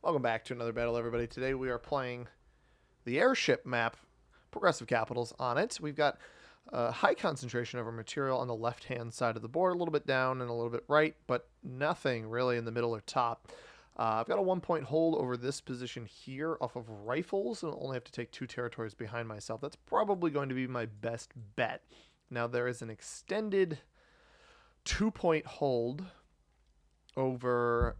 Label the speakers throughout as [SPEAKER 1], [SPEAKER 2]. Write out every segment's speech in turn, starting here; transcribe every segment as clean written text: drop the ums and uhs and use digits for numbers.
[SPEAKER 1] Welcome back to another battle, everybody. Today we are playing the airship map, progressive capitals on it. We've got a high concentration of our material on the left-hand side of the board, a little bit down and a little bit right, but nothing really in the middle or top. I've got a 1-point hold over this position here off of rifles, and I'll only have to take 2 territories behind myself. That's probably going to be my best bet. Now there is an extended 2-point hold over...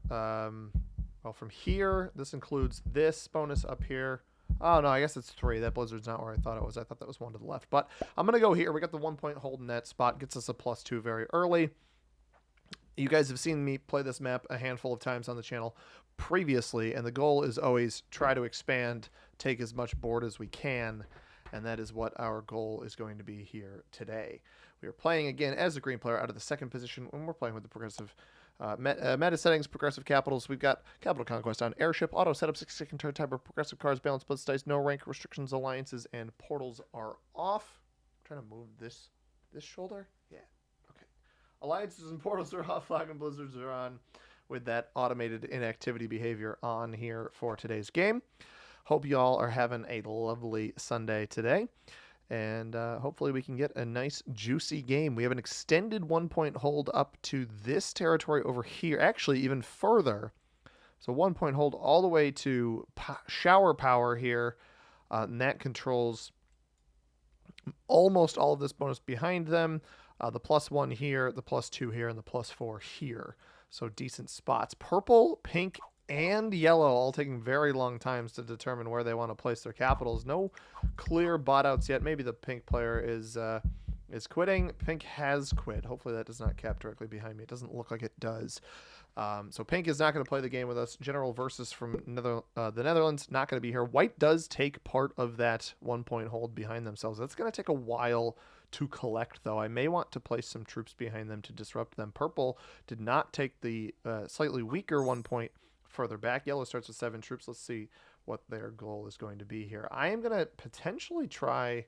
[SPEAKER 1] well, from here, this includes this bonus up here. Oh, no, I guess it's 3. That blizzard's not where I thought it was. I thought that was 1 to the left. But I'm going to go here. We got the 1-point hold in that spot. Gets us a +2 very early. You guys have seen me play this map a handful of times on the channel previously, and the goal is always try to expand, take as much board as we can, and that is what our goal is going to be here today. We are playing, again, as a green player out of the 2nd position when we're playing with the progressive meta settings, progressive capitals. We've got capital conquest on airship, auto setup, 6-second turn type of progressive cards, balance, blitz dice, no rank restrictions, alliances, and portals are off. I'm trying to move this shoulder. Yeah, okay. Alliances and portals are off. Flag and blizzards are on, with that automated inactivity behavior on here for today's game. Hope you all are having a lovely Sunday today. And hopefully we can get a nice juicy game. We have an extended 1-point hold up to this territory over here. Actually, even further. So 1-point hold all the way to shower power here. And that controls almost all of this bonus behind them. The +1 here, the +2 here, and the +4 here. So decent spots. Purple, pink, and yellow all taking very long times to determine where they want to place their capitals. No clear bot outs yet. Maybe the pink player is quitting. Pink has quit. Hopefully that does not cap directly behind me. It doesn't look like it does. So pink is not going to play the game with us. General Versus from the Netherlands, not going to be here. White does take part of that 1-point hold behind themselves. That's going to take a while to collect, though. I may want to place some troops behind them to disrupt them. Purple did not take the slightly weaker 1-point further back. Yellow starts with 7 troops. Let's see what their goal is going to be here. I am going to potentially try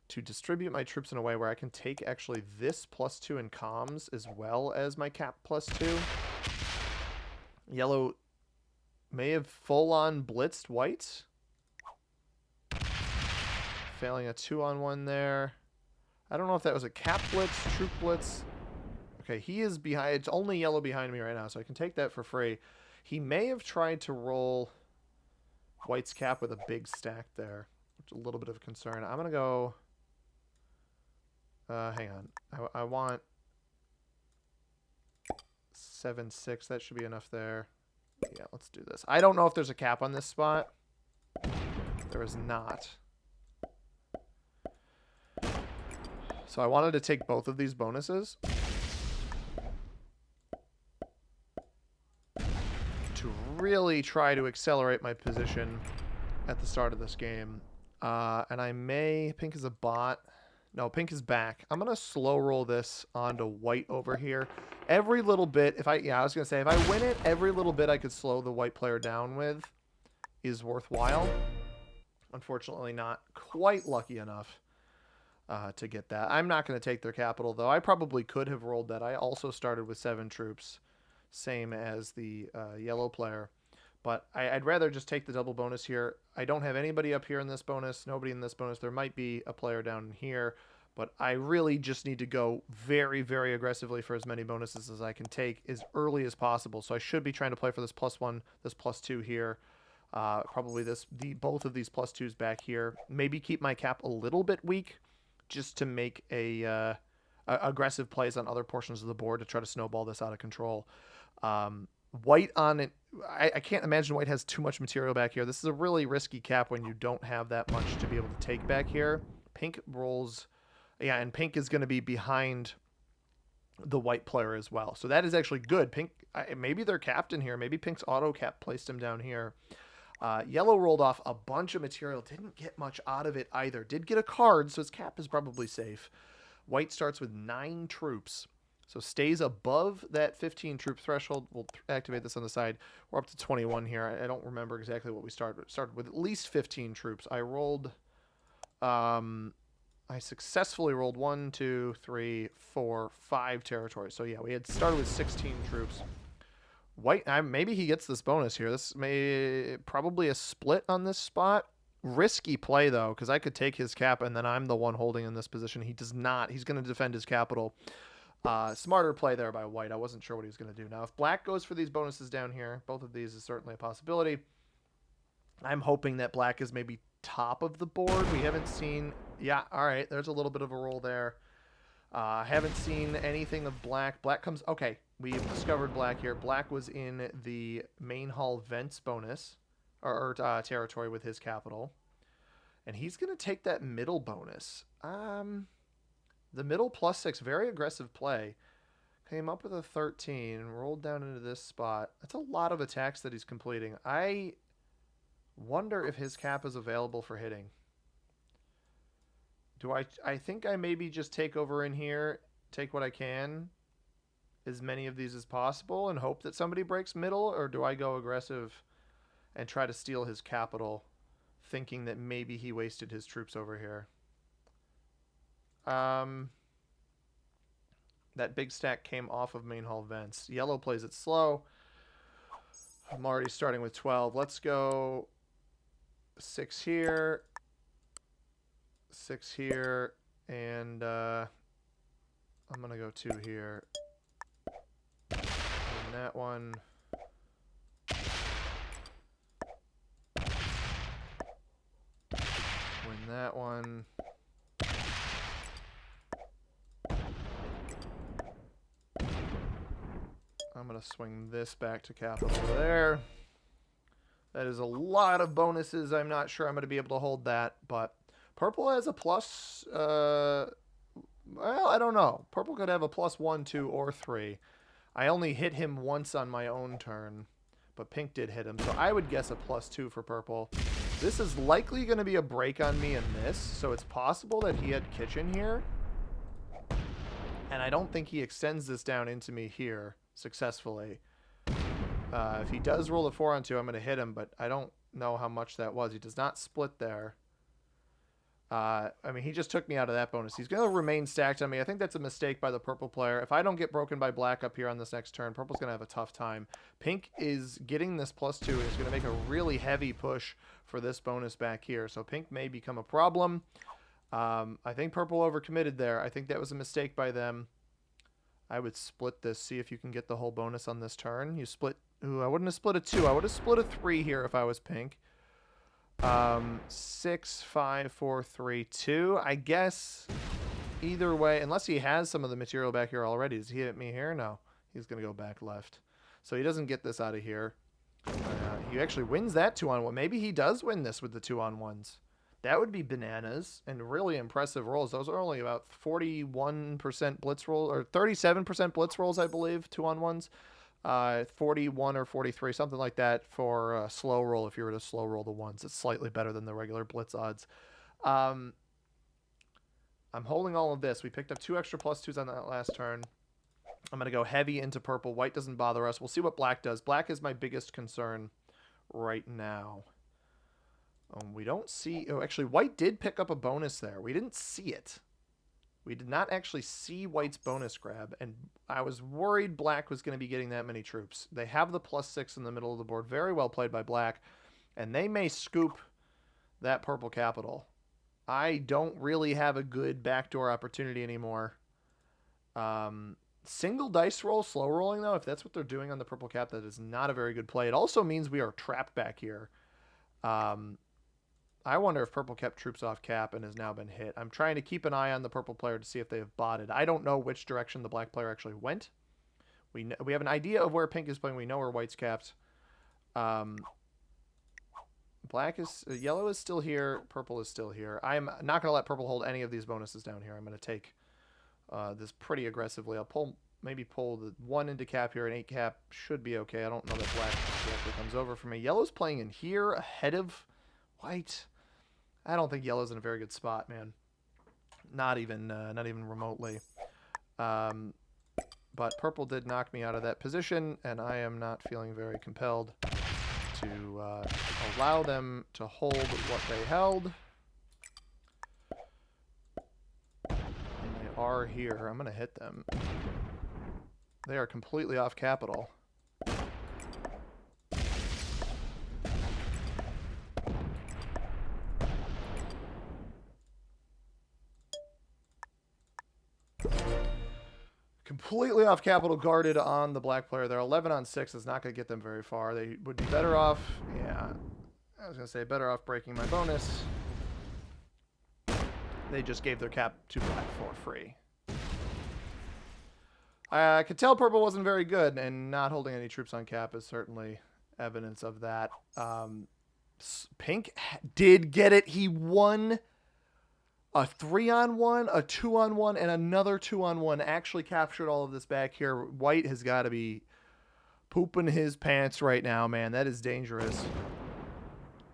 [SPEAKER 1] to distribute my troops in a way where I can take actually this +2 in comms as well as my cap +2. Yellow may have full-on blitzed white. Failing a 2-on-1 there. I don't know if that was a cap blitz, troop blitz. Okay, he is behind. It's only yellow behind me right now, so I can take that for free. He may have tried to roll white's cap with a big stack there, which is a little bit of a concern. I'm going to go... hang on. I want 7-6. That should be enough there. Yeah, let's do this. I don't know if there's a cap on this spot. There is not. So I wanted to take both of these bonuses to really try to accelerate my position at the start of this game. And I may... Pink is a bot. No, pink is back. I'm going to slow roll this onto white over here. Every little bit, I was going to say, if I win it, every little bit I could slow the white player down with is worthwhile. Unfortunately, not quite lucky enough to get that. I'm not going to take their capital, though. I probably could have rolled that. I also started with 7 troops, same as the yellow player. But I'd rather just take the double bonus here. I don't have anybody up here in this bonus, nobody in this bonus. There might be a player down here, but I really just need to go very, very aggressively for as many bonuses as I can take as early as possible. So I should be trying to play for this +1, this +2 here. Probably both of these +2s back here. Maybe keep my cap a little bit weak just to make aggressive plays on other portions of the board to try to snowball this out of control. White on it, I can't imagine white has too much material back here. This is a really risky cap when you don't have that much to be able to take back here. Pink rolls, yeah, and pink is going to be behind the white player as well. So that is actually good. Pink, maybe they're capped in here. Maybe pink's auto cap placed him down here. Yellow rolled off a bunch of material. Didn't get much out of it either. Did get a card, so his cap is probably safe. White starts with 9 troops. So stays above that 15 troop threshold. We'll activate this on the side. We're up to 21 here. I don't remember exactly what we started. Started with at least 15 troops. I rolled... I successfully rolled 1, 2, 3, 4, 5 territories. So yeah, we had started with 16 troops. White, maybe he gets this bonus here. This may probably a split on this spot. Risky play though, because I could take his cap and then I'm the one holding in this position. He does not. He's going to defend his capital. Smarter play there by White. I wasn't sure what he was going to do. Now, if Black goes for these bonuses down here, both of these is certainly a possibility. I'm hoping that Black is maybe top of the board. We haven't seen... Yeah, all right. There's a little bit of a roll there. Haven't seen anything of Black. Black comes... Okay, we've discovered Black here. Black was in the main hall vents bonus, or territory with his capital. And he's going to take that middle bonus. The middle +6, very aggressive play. Came up with a 13, rolled down into this spot. That's a lot of attacks that he's completing. I wonder if his cap is available for hitting. I think I maybe just take over in here, take what I can, as many of these as possible, and hope that somebody breaks middle, or do I go aggressive and try to steal his capital, thinking that maybe he wasted his troops over here? That big stack came off of main hall vents. Yellow plays it slow. I'm already starting with 12. Let's go 6 here, 6 here, and I'm gonna go 2 here. And that one. Win that one. I'm going to swing this back to capital there. That is a lot of bonuses. I'm not sure I'm going to be able to hold that, but purple has a plus... well, I don't know. Purple could have a +1, 2, or 3. I only hit him once on my own turn, but pink did hit him, so I would guess a +2 for purple. This is likely going to be a break on me in this, so it's possible that he had kitchen here. And I don't think he extends this down into me here successfully. If he does roll a 4 on 2, I'm going to hit him, but I don't know how much that was. He does not split there. I mean, he just took me out of that bonus. He's going to remain stacked on me. I think that's a mistake by the purple player. If I don't get broken by black up here on this next turn, purple's going to have a tough time. Pink is getting this +2 and is going to make a really heavy push for this bonus back here. So pink may become a problem. I think purple overcommitted there. I think that was a mistake by them. I would split this, see if you can get the whole bonus on this turn. You split... Ooh, I wouldn't have split a 2. I would have split a 3 here if I was pink. 6, 5, 4, 3, 2. I guess either way, unless he has some of the material back here already. Does he hit me here? No. He's going to go back left. So he doesn't get this out of here. He actually wins that 2-on-1. Maybe he does win this with the 2-on-1s. That would be bananas and really impressive rolls. Those are only about 41% blitz roll, or 37% blitz rolls, I believe, 2-on-1s. 41 or 43, something like that for a slow roll. If you were to slow roll the ones, it's slightly better than the regular blitz odds. I'm holding all of this. We picked up 2 extra +2s on that last turn. I'm going to go heavy into purple. White doesn't bother us. We'll see what black does. Black is my biggest concern right now. We don't see... Oh, actually, white did pick up a bonus there. We didn't see it. We did not actually see white's bonus grab, and I was worried black was going to be getting that many troops. They have the +6 in the middle of the board. Very well played by black, and they may scoop that purple capital. I don't really have a good backdoor opportunity anymore. Single dice roll, slow rolling, though, if that's what they're doing on the purple cap, that is not a very good play. It also means we are trapped back here. I wonder if purple kept troops off cap and has now been hit. I'm trying to keep an eye on the purple player to see if they have botted. I don't know which direction the black player actually went. We have an idea of where pink is playing. We know where white's capped. Yellow is still here. Purple is still here. I'm not going to let purple hold any of these bonuses down here. I'm going to take this pretty aggressively. I'll maybe pull the 1 into cap here. An 8 cap should be okay. I don't know that black actually comes over for me. Yellow's playing in here ahead of white. I don't think yellow's in a very good spot, man. Not even remotely. But purple did knock me out of that position, and I am not feeling very compelled to allow them to hold what they held. And they are here. I'm going to hit them. They are completely off capital. completely off capital guarded on the black player. They're 11 on 6. It's not going to get them very far. They would be better off. Yeah, I was going to say better off breaking my bonus. They just gave their cap to black for free. I could tell purple wasn't very good, and not holding any troops on cap is certainly evidence of that. Pink did get it. He won a 3-on-1, a 2-on-1, and another 2-on-1. Actually captured all of this back here. White has got to be pooping his pants right now, man. That is dangerous.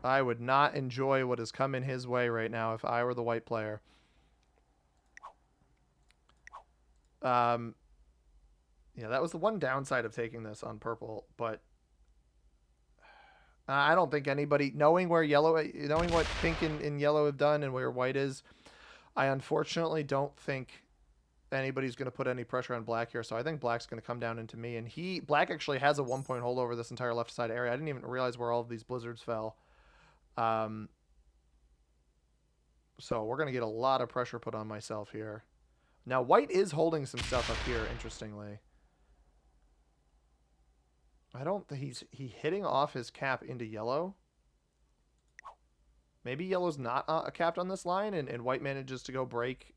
[SPEAKER 1] I would not enjoy what is coming his way right now if I were the white player. Yeah, that was the one downside of taking this on purple, but I don't think anybody, knowing what pink and yellow have done and where white is, I unfortunately don't think anybody's going to put any pressure on black here. So I think black's going to come down into me, and black actually has a 1-point hold over this entire left side area. I didn't even realize where all of these blizzards fell. So we're going to get a lot of pressure put on myself here. Now white is holding some stuff up here, interestingly. I don't think he's hitting off his cap into yellow. Maybe yellow's not capped on this line, and white manages to go break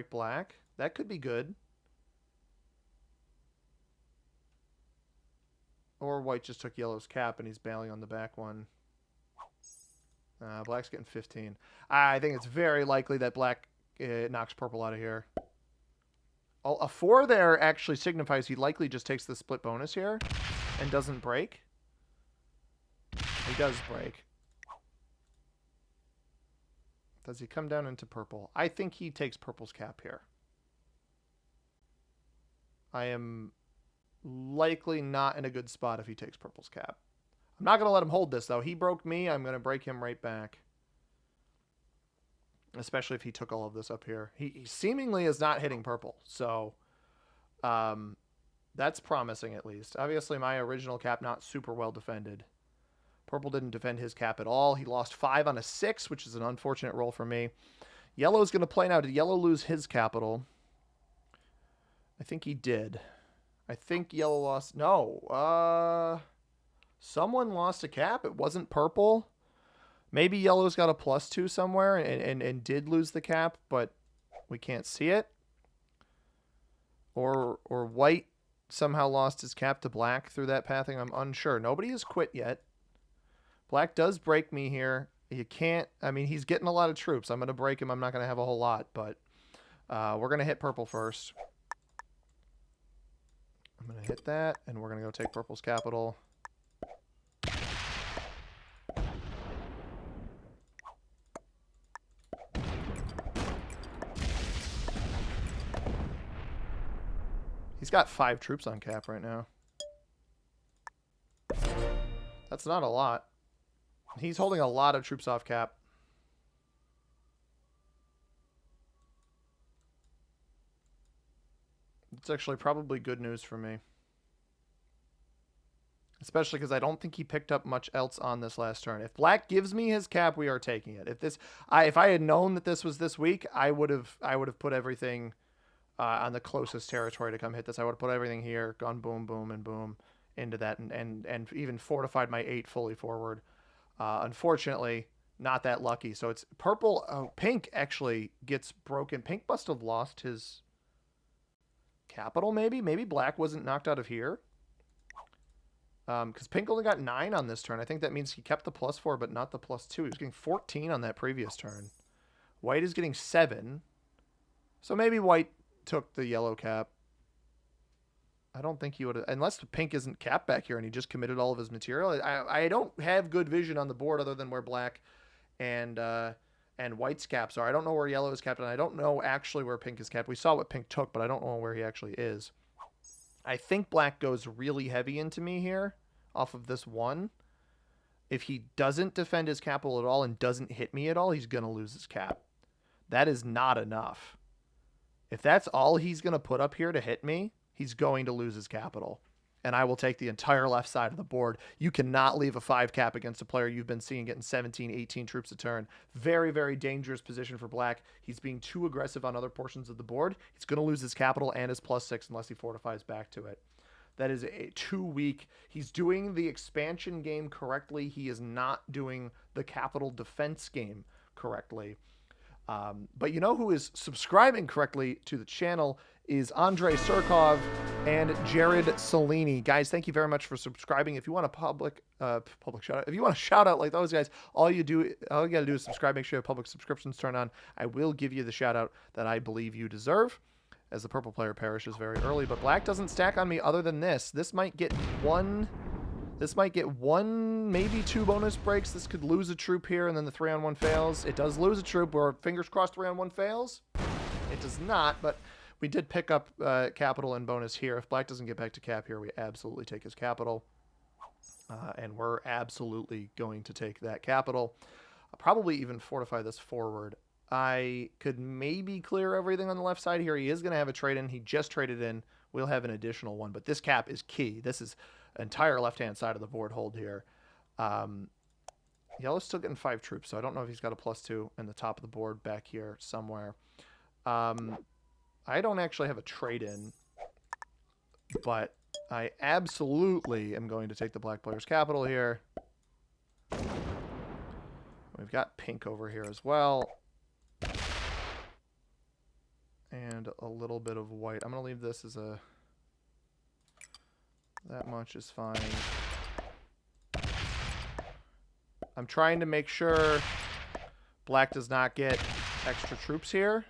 [SPEAKER 1] black. That could be good. Or white just took yellow's cap and he's bailing on the back one. Black's getting 15. I think it's very likely that black knocks purple out of here. A 4 there actually signifies he likely just takes the split bonus here and doesn't break. He does break. Does he come down into purple? I think he takes purple's cap here. I am likely not in a good spot if he takes purple's cap. I'm not going to let him hold this, though. He broke me. I'm going to break him right back. Especially if he took all of this up here. He seemingly is not hitting purple. So that's promising, at least. Obviously, my original cap not super well defended. Purple didn't defend his cap at all. He lost 5 on a 6, which is an unfortunate roll for me. Yellow's going to play now. Did yellow lose his capital? I think he did. I think yellow lost... No. Someone lost a cap. It wasn't purple. Maybe yellow's got a +2 somewhere and did lose the cap, but we can't see it. Or white somehow lost his cap to black through that pathing. I'm unsure. Nobody has quit yet. Black does break me here. You can't... I mean, he's getting a lot of troops. I'm going to break him. I'm not going to have a whole lot, but we're going to hit purple first. I'm going to hit that, and we're going to go take purple's capital. He's got 5 troops on cap right now. That's not a lot. He's holding a lot of troops off cap. It's actually probably good news for me. Especially because I don't think he picked up much else on this last turn. If black gives me his cap, we are taking it. If I had known that this was this week, I would have put everything on the closest territory to come hit this. I would have put everything here, gone boom, boom, and boom into that, and even fortified my 8 fully forward. Unfortunately, not that lucky. So it's purple. Oh, pink actually gets broken. Pink must have lost his capital, maybe. Maybe black wasn't knocked out of here. Because pink only got 9 on this turn. I think that means he kept the +4, but not the +2. He was getting 14 on that previous turn. White is getting 7. So maybe white took the yellow cap. I don't think he would have, unless pink isn't capped back here and he just committed all of his material. I don't have good vision on the board other than where black and white's caps are. I don't know where yellow is capped, and I don't know actually where pink is capped. We saw what pink took, but I don't know where he actually is. I think black goes really heavy into me here off of this 1. If he doesn't defend his capital at all and doesn't hit me at all, he's going to lose his cap. That is not enough. If that's all he's going to put up here to hit me, he's going to lose his capital. and I will take the entire left side of the board. You cannot leave a 5 cap against a player you've been seeing getting 17, 18 troops a turn. Very, very dangerous position for Black. He's being too aggressive on other portions of the board. He's going to lose his capital and his +6 unless he fortifies back to it. That is too weak. He's doing the expansion game correctly. He is not doing the capital defense game correctly. But you know who is subscribing correctly to the channel is Andrei Surkov and Jared Salini. Guys, thank you very much for subscribing. If you want a public shout out, if you want a shout out like those guys, all you got to do is subscribe. Make sure you have public subscriptions turned on. I will give you the shout out that I believe you deserve, as the purple player perishes very early. But Black doesn't stack on me other than this. This might get one, maybe 2 bonus breaks. This could lose a troop here, and then the 3-on-1 fails. It does lose a troop, where fingers crossed 3-on-1 fails. It does not, but we did pick up capital and bonus here. If Black doesn't get back to cap here, we absolutely take his capital. And we're absolutely going to take that capital. I'll probably even fortify this forward. I could maybe clear everything on the left side here. He is going to have a trade-in. He just traded in. We'll have an additional one, but this cap is key. This is entire left-hand side of the board hold here. Yellow's still getting 5 troops, so I don't know if he's got a +2 in the top of the board back here somewhere. I don't actually have a trade-in, but I absolutely am going to take the Black player's capital here. We've got pink over here as well. And a little bit of white. I'm going to leave this as a... That much is fine. I'm trying to make sure Black does not get extra troops here.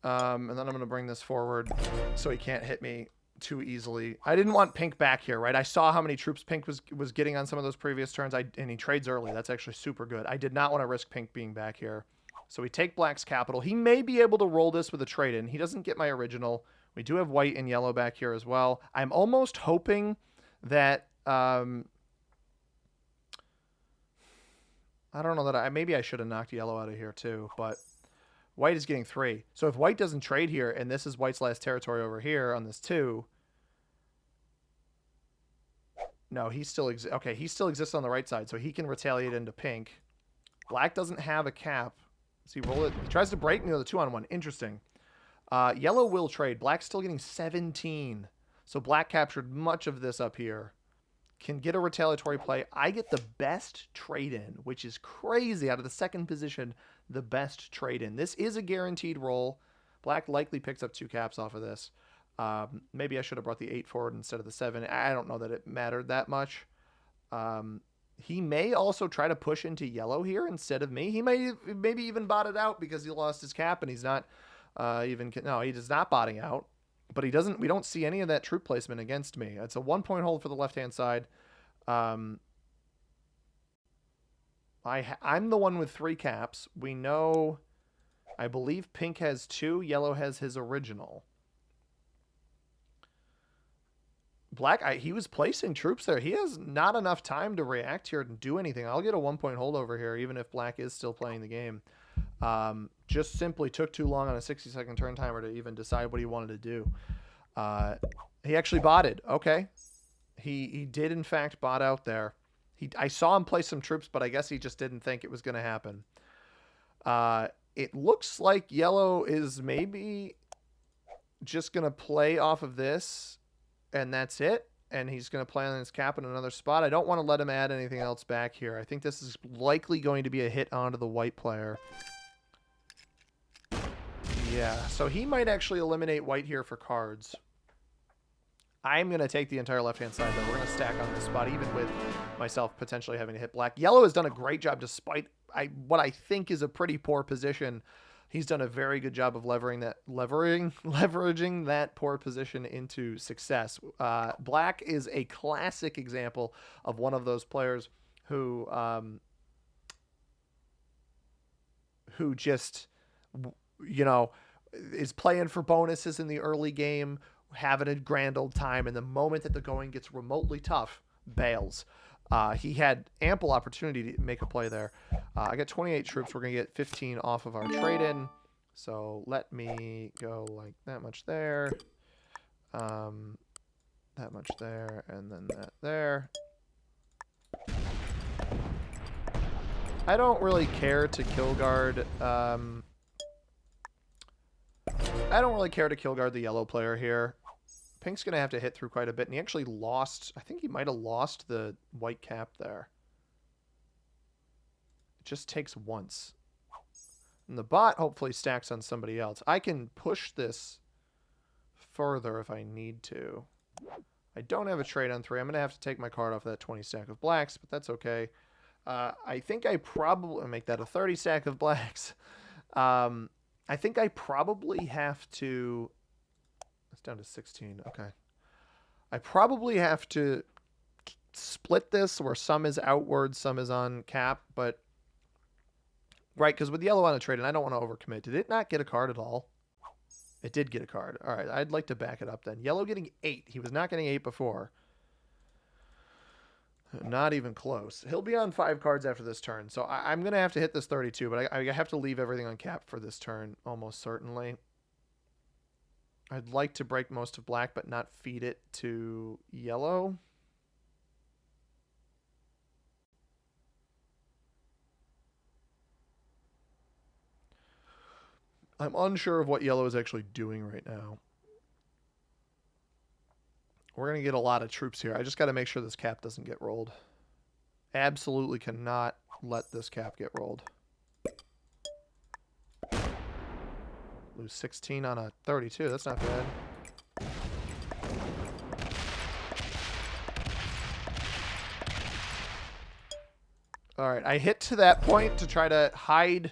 [SPEAKER 1] And then I'm going to bring this forward so he can't hit me too easily. I didn't want pink back here, right? I saw how many troops pink was getting on some of those previous turns, and he trades early. That's actually super good. I did not want to risk pink being back here. So we take Black's capital. He may be able to roll this with a trade-in. He doesn't get my original. We do have white and yellow back here as well. I'm almost hoping that... I don't know that maybe I should have knocked yellow out of here too, but white is getting 3. So if white doesn't trade here, and this is white's last territory over here on this 2... No, he still exists. Okay, he still exists on the right side, so he can retaliate into pink. Black doesn't have a cap. Does he roll it? He tries to break me with a 2-on-1. Interesting. Yellow will trade. Black's still getting 17. So Black captured much of this up here. Can get a retaliatory play. I get the best trade-in, which is crazy. Out of the second position, the best trade-in. This is a guaranteed roll. Black likely picks up 2 caps off of this. Maybe I should have brought the 8 forward instead of the 7. I don't know that it mattered that much. He may also try to push into yellow here instead of me. He may maybe even bot it out because he lost his cap and he's not no, he is not botting out. But he doesn't. We don't see any of that troop placement against me. It's a 1-point hold for the left-hand side. I'm the one with 3 caps. We know, I believe pink has 2. Yellow has his original. Black, he was placing troops there. He has not enough time to react here and do anything. I'll get a 1-point hold over here, even if Black is still playing the game. Just simply took too long on a 60-second turn timer to even decide what he wanted to do. He actually botted. Okay. He did, in fact, bot out there. I saw him place some troops, but I guess he just didn't think it was going to happen. It looks like yellow is maybe just going to play off of this, and that's it. And he's going to play on his cap in another spot. I don't want to let him add anything else back here. I think this is likely going to be a hit onto the white player. Yeah, so he might actually eliminate white here for cards. I'm going to take the entire left-hand side, though. We're going to stack on this spot, even with myself potentially having to hit black. Yellow has done a great job despite what I think is a pretty poor position. He's done a very good job of leveraging that poor position into success. Black is a classic example of one of those players who just, you know, is playing for bonuses in the early game, having a grand old time, and the moment that the going gets remotely tough, bails. He had ample opportunity to make a play there. I got 28 troops. We're going to get 15 off of our trade-in. So let me go like that much there. That much there, and then that there. I don't really care to kill guard. I don't really care to kill guard the yellow player here. Pink's going to have to hit through quite a bit, and he actually lost. I think he might have lost the white cap there. It just takes once. And the bot hopefully stacks on somebody else. I can push this further if I need to. I don't have a trade on 3. I'm going to have to take my card off of that 20 stack of blacks, but that's okay. I think I probably make that a 30 stack of blacks. I think I probably have to. It's down to 16. Okay. I probably have to split this where some is outward, some is on cap, but right, because with yellow on a trade, and I don't want to overcommit. Did it not get a card at all? It did get a card. All right, I'd like to back it up then. Yellow getting 8. He was not getting 8 before. Not even close. He'll be on 5 cards after this turn. So I'm going to have to hit this 32, but I have to leave everything on cap for this turn, almost certainly. I'd like to break most of black, but not feed it to yellow. I'm unsure of what yellow is actually doing right now. We're going to get a lot of troops here. I just got to make sure this cap doesn't get rolled. Absolutely cannot let this cap get rolled. Lose 16 on a 32. That's not bad. All right. I hit to that point to try to hide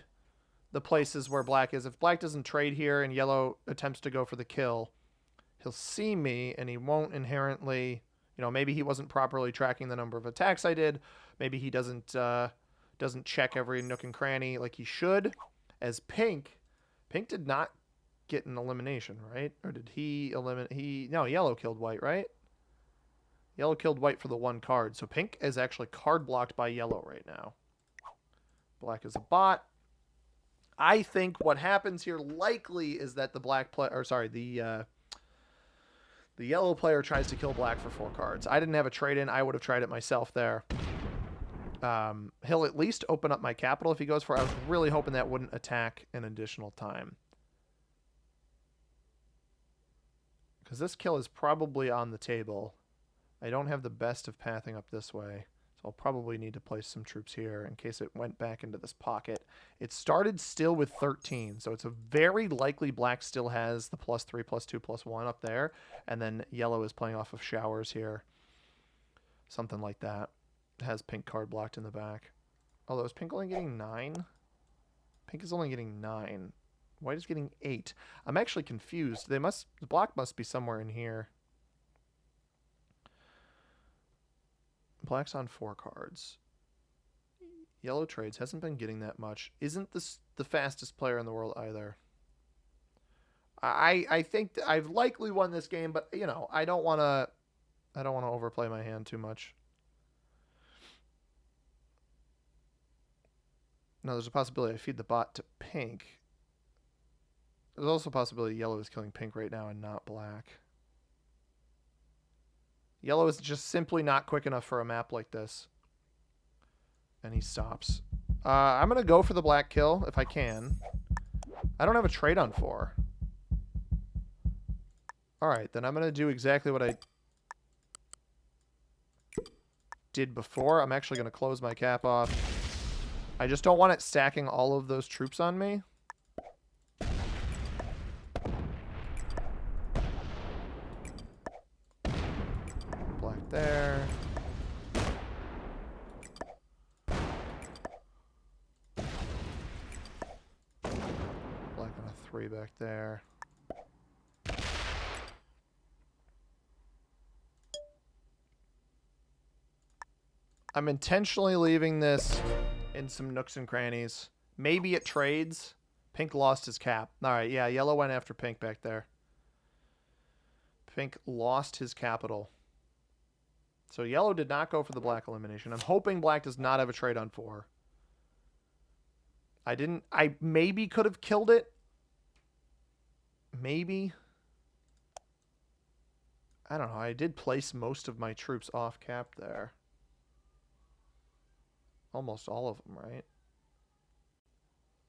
[SPEAKER 1] the places where black is. If black doesn't trade here and yellow attempts to go for the kill, he'll see me and he won't inherently, you know, maybe he wasn't properly tracking the number of attacks I did. Maybe he doesn't check every nook and cranny like he should. As Pink did not get an elimination, right? Or did he eliminate? No, yellow killed white, right? Yellow killed white for the 1 card. So Pink is actually card blocked by yellow right now. Black is a bot. I think what happens here likely is that the black player, or sorry, the yellow player tries to kill black for 4 cards. I didn't have a trade in. I would have tried it myself there. He'll at least open up my capital if he goes for it. I was really hoping that wouldn't attack an additional time. Because this kill is probably on the table. I don't have the best of pathing up this way. So I'll probably need to place some troops here in case it went back into this pocket. It started still with 13. So it's a very likely black still has the +3, +2, +1 up there. And then yellow is playing off of showers here. Something like that. It has pink card blocked in the back. Although is pink only getting 9? Pink is only getting 9. White is getting 8. I'm actually confused. The block must be somewhere in here. Black's on 4 cards. Yellow trades. Hasn't been getting that much. Isn't this the fastest player in the world either? I think I've likely won this game, but you know, I don't want to overplay my hand too much. Now there's a possibility I feed the bot to pink. There's also a possibility yellow is killing pink right now and not black. Yellow is just simply not quick enough for a map like this. And he stops. I'm going to go for the black kill if I can. I don't have a trade on 4. Alright, then I'm going to do exactly what I did before. I'm actually going to close my cap off. I just don't want it stacking all of those troops on me. Black there. Black on a 3 back there. I'm intentionally leaving this in some nooks and crannies. Maybe it trades. Pink lost his cap. All right, yeah, yellow went after pink back there. Pink lost his capital. So yellow did not go for the black elimination. I'm hoping black does not have a trade on 4. I maybe could have killed it. Maybe. I don't know. I did place most of my troops off cap there. Almost all of them, right?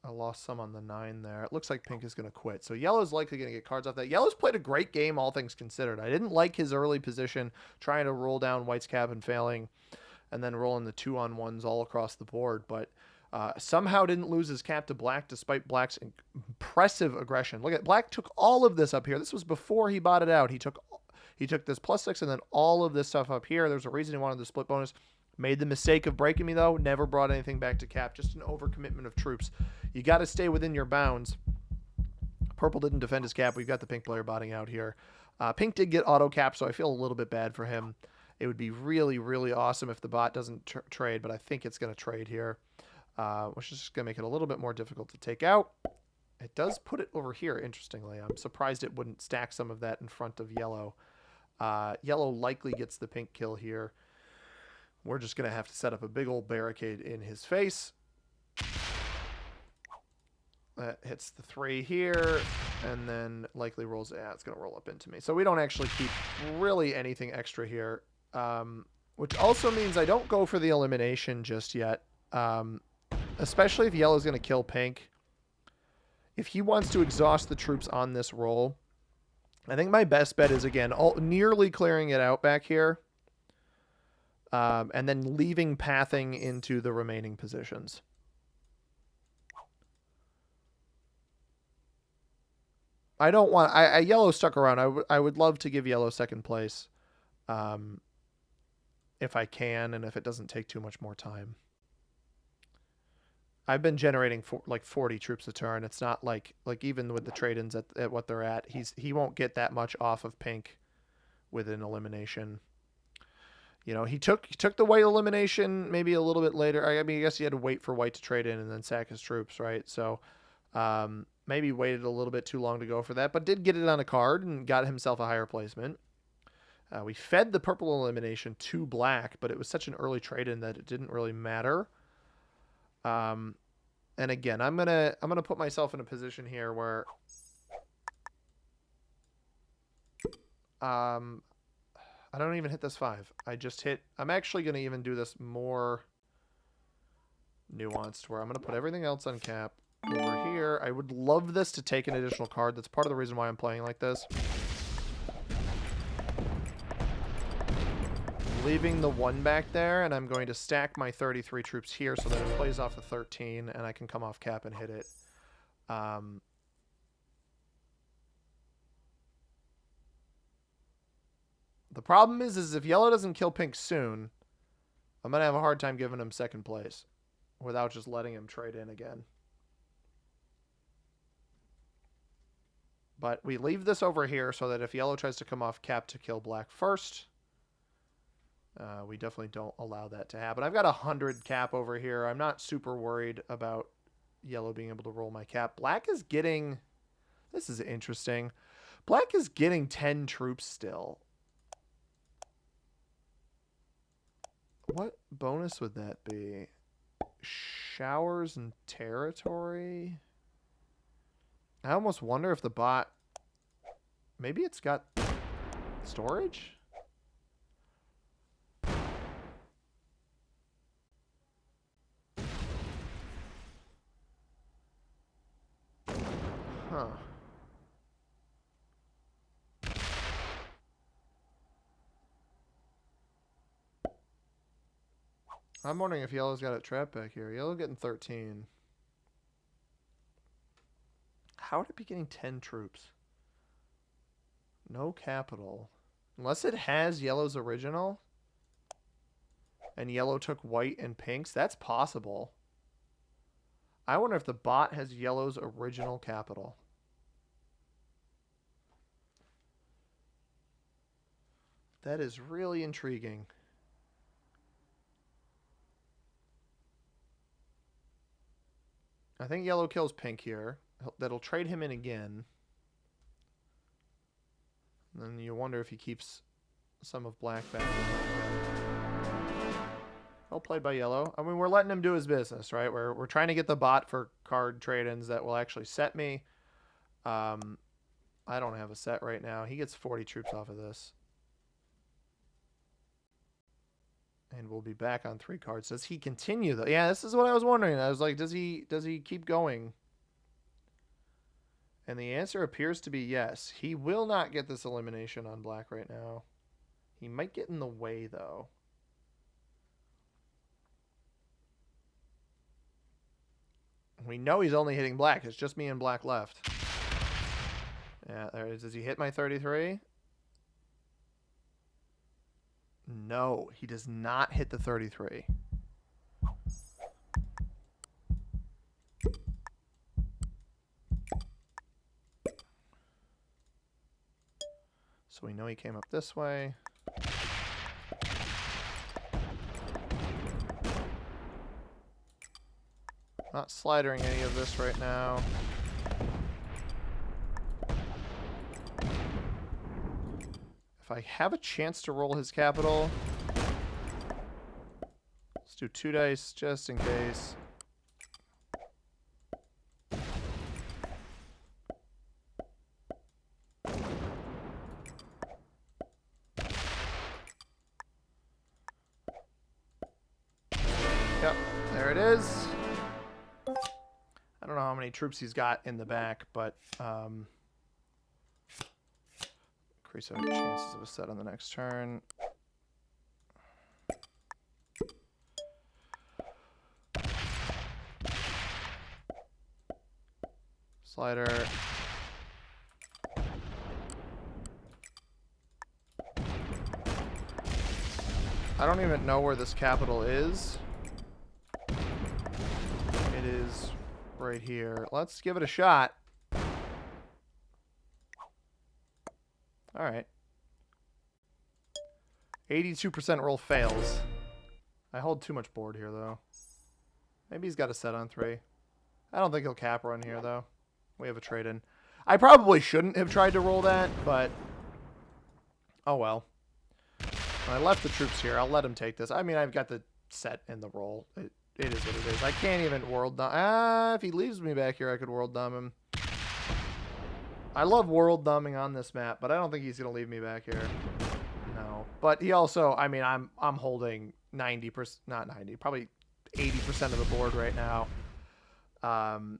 [SPEAKER 1] I lost some on the 9 there. It looks like pink is going to quit. So yellow's likely going to get cards off that. Yellow's played a great game, all things considered. I didn't like his early position, trying to roll down white's cap and failing, and then rolling the 2-on-1s all across the board. But somehow didn't lose his cap to black despite black's impressive aggression. Look at black took all of this up here. This was before he botted out. He took this +6 and then all of this stuff up here. There's a reason he wanted the split bonus. Made the mistake of breaking me, though. Never brought anything back to cap. Just an overcommitment of troops. You got to stay within your bounds. Purple didn't defend his cap. We've got the pink player botting out here. Pink did get auto cap, so I feel a little bit bad for him. It would be really, really awesome if the bot doesn't trade, but I think it's going to trade here, which is just going to make it a little bit more difficult to take out. It does put it over here, interestingly. I'm surprised it wouldn't stack some of that in front of yellow. Yellow likely gets the pink kill here. We're just going to have to set up a big old barricade in his face. That hits the 3 here, and then likely rolls. Yeah, it's going to roll up into me. So we don't actually keep really anything extra here, which also means I don't go for the elimination just yet, especially if yellow's going to kill pink. If he wants to exhaust the troops on this roll, I think my best bet is, again, nearly clearing it out back here. And then leaving pathing into the remaining positions. I don't want... I yellow stuck around. I would love to give yellow second place. If I can, and if it doesn't take too much more time. I've been generating like 40 troops a turn. It's not like even with the trade-ins at what they're at, he won't get that much off of pink with an elimination. You know, he took the white elimination maybe a little bit later. I mean, I guess he had to wait for white to trade in and then sack his troops, right? So maybe waited a little bit too long to go for that, but did get it on a card and got himself a higher placement. We fed the purple elimination to black, but it was such an early trade-in that it didn't really matter. And again, I'm gonna put myself in a position here where I don't even hit this 5. I just hit... I'm actually going to even do this more nuanced, where I'm going to put everything else on cap over here. I would love this to take an additional card. That's part of the reason why I'm playing like this. Leaving the 1 back there, and I'm going to stack my 33 troops here so that it plays off the 13, and I can come off cap and hit it. The problem is if yellow doesn't kill pink soon, I'm going to have a hard time giving him second place without just letting him trade in again. But we leave this over here so that if yellow tries to come off cap to kill black first, we definitely don't allow that to happen. I've got 100 cap over here. I'm not super worried about yellow being able to roll my cap. Black is getting... This is interesting. Black is getting 10 troops still. What bonus would that be? Showers and territory? I almost wonder if the bot... Maybe it's got storage? Huh. I'm wondering if yellow's got it trapped back here. Yellow getting 13. How would it be getting 10 troops? No capital. Unless it has yellow's original. And yellow took white and pinks. That's possible. I wonder if the bot has yellow's original capital. That is really intriguing. I think yellow kills pink here. That'll trade him in again. And then you wonder if he keeps some of black back. Well played by yellow. I mean, we're letting him do his business, right? We're trying to get the bot for card trade-ins that will actually set me. I don't have a set right now. He gets 40 troops off of this. And we'll be back on 3 cards. Does he continue though? Yeah, this is what I was wondering. I was like, does he keep going? And the answer appears to be yes. He will not get this elimination on black right now. He might get in the way though. We know he's only hitting black. It's just me and black left. Yeah, there it is. Does he hit my 33? No, he does not hit the 33. So we know he came up this way. Not slidering any of this right now. If I have a chance to roll his capital, let's do 2 dice just in case. Yep, there it is. I don't know how many troops he's got in the back, but increase our chances of a set on the next turn. Slider. I don't even know where this capital is. It is right here. Let's give it a shot. All right. 82% roll fails. I hold too much board here, though. Maybe he's got a set on 3. I don't think he'll cap run here, though. We have a trade-in. I probably shouldn't have tried to roll that, but... oh, well. When I left the troops here, I'll let him take this. I mean, I've got the set in the roll. It is what it is. I can't even world dom... if he leaves me back here, I could world dom him. I love world dumbing on this map, but I don't think he's going to leave me back here. No. But he also, I mean, I'm holding 90%, not 90, probably 80% of the board right now. And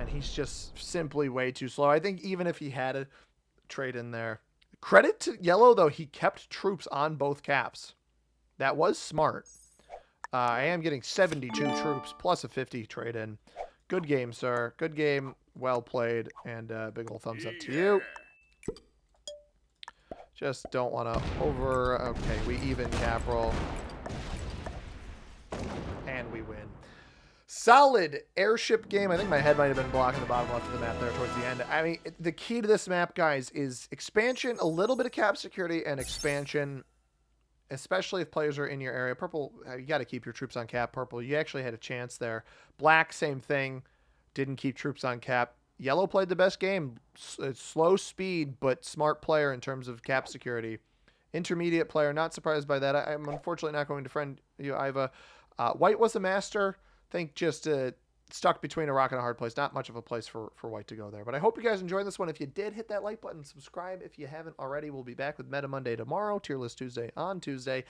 [SPEAKER 1] he's just simply way too slow. I think even if he had a trade in there. Credit to Yellow, though, he kept troops on both caps. That was smart. I am getting 72 troops plus a 50 trade in. Good game, sir. Good game. Well played. And big ol' thumbs up to you. Just don't want to over... okay, we even cap roll. And we win. Solid airship game. I think my head might have been blocking the bottom left of the map there towards the end. I mean, the key to this map, guys, is expansion, a little bit of cap security, and expansion, especially if players are in your area. Purple, you got to keep your troops on cap. Purple, you actually had a chance there. Black, same thing. Didn't keep troops on cap. Yellow played the best game. Slow speed, but smart player in terms of cap security. Intermediate player, not surprised by that. I'm unfortunately not going to friend you, Iva. White was a master. I think just stuck between a rock and a hard place. Not much of a place for White to go there. But I hope you guys enjoyed this one. If you did, hit that like button. Subscribe if you haven't already. We'll be back with Meta Monday tomorrow. Tier List Tuesday on Tuesday.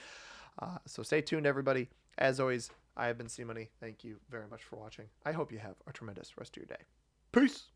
[SPEAKER 1] So stay tuned, everybody. As always, I have been C-Money. Thank you very much for watching. I hope you have a tremendous rest of your day. Peace.